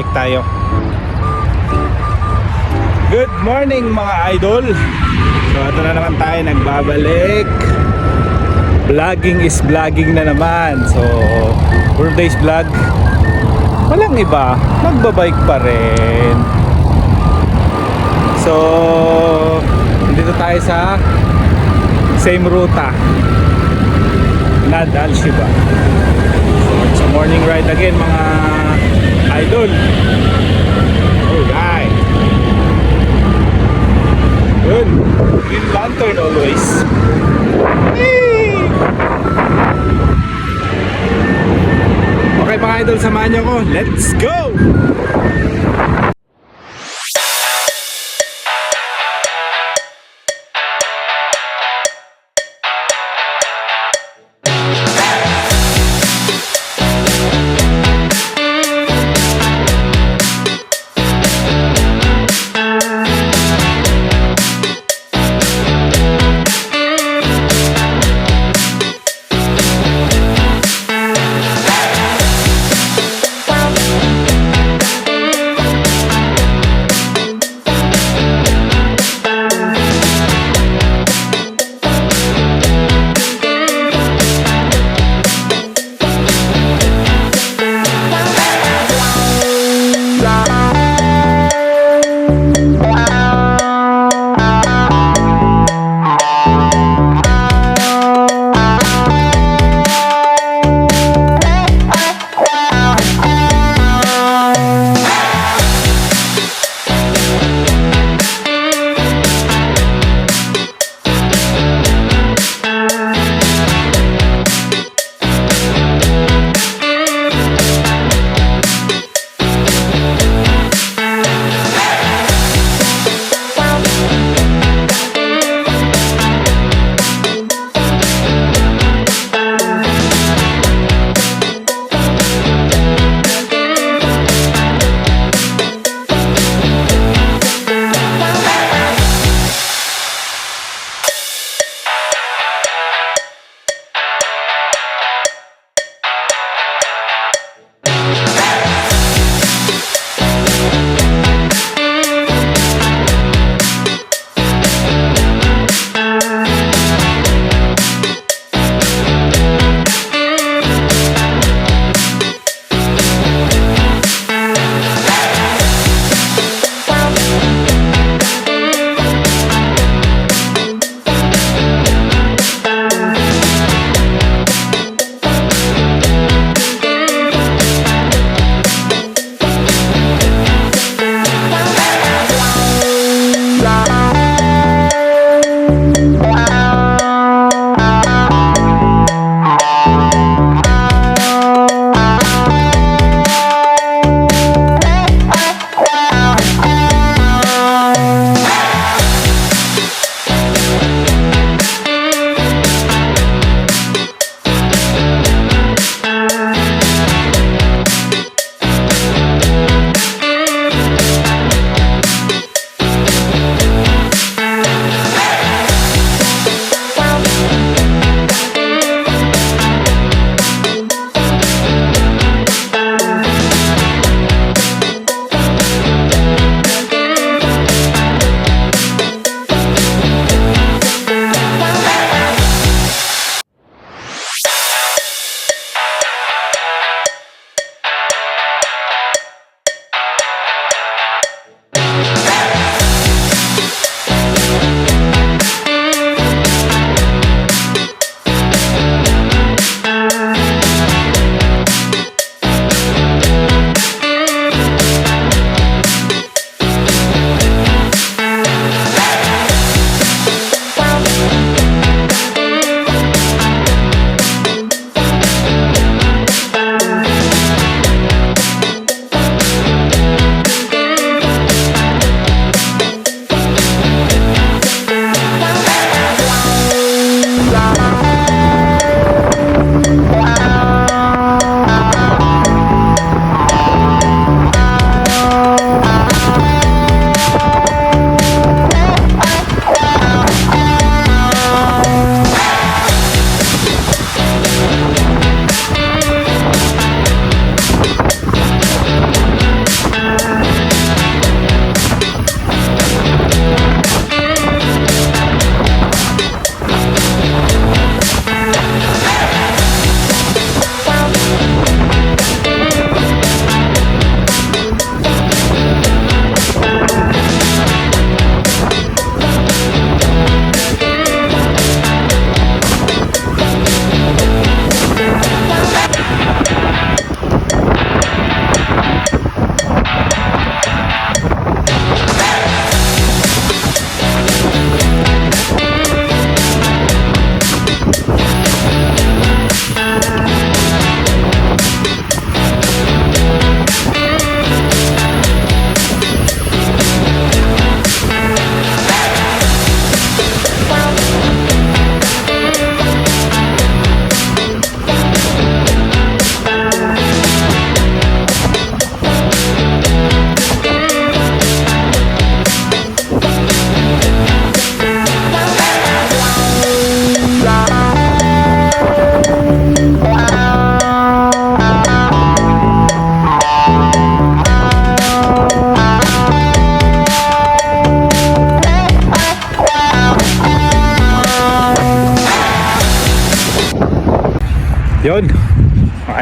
bike tayo. Good morning mga idol. So ito na naman tayo, nagbabalik. Vlogging is vlogging na naman. So for today's vlog, walang iba, magbabike pa rin. So dito tayo sa same ruta, Nadal Shiba. So it's a morning ride again mga idol. Alright. Yun, green lantern always. Hey! Okay mga idol, samahan niyo ko. Let's go!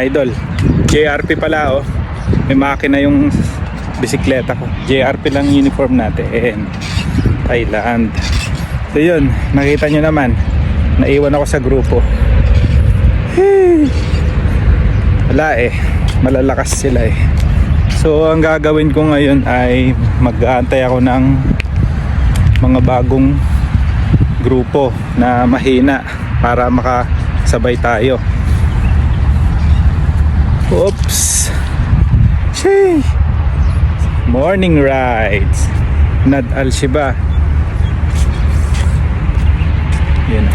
idol. JRP pala oh. May makina yung bisikleta ko. JRP lang uniform natin. Thailand. So yun, nakita nyo naman. Naiwan ako sa grupo. Hey. Wala eh. Malalakas sila eh. So ang gagawin ko ngayon ay mag-aantay ako ng mga bagong grupo na mahina para makasabay tayo. Oops. Shay. Morning rides. Nad Al-Shiba. Yun.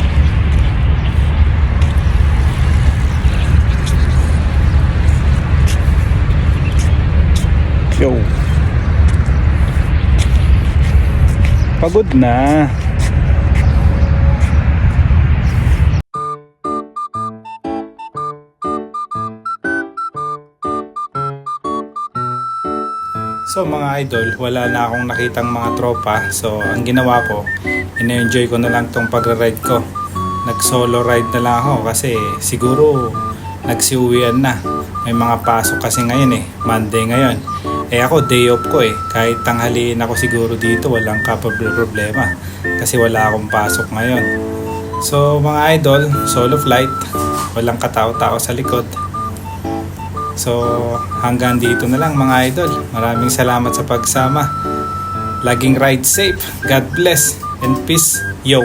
Yo. Pagod na. So mga idol, wala na akong nakitang mga tropa. So ang ginawa ko, ina-enjoy ko na lang tong pag-ride ko. Nag-solo ride na lang ako kasi siguro nagsiuwian na. May mga pasok kasi ngayon eh, Monday ngayon. Eh ako day off ko eh, kahit tanghaliin ako siguro dito walang problema kasi wala akong pasok ngayon. So mga idol, solo flight, walang katao-tao sa likod. So hanggang dito na lang mga idol. Maraming salamat sa pagsama. Laging ride safe. God bless and peace. Yo!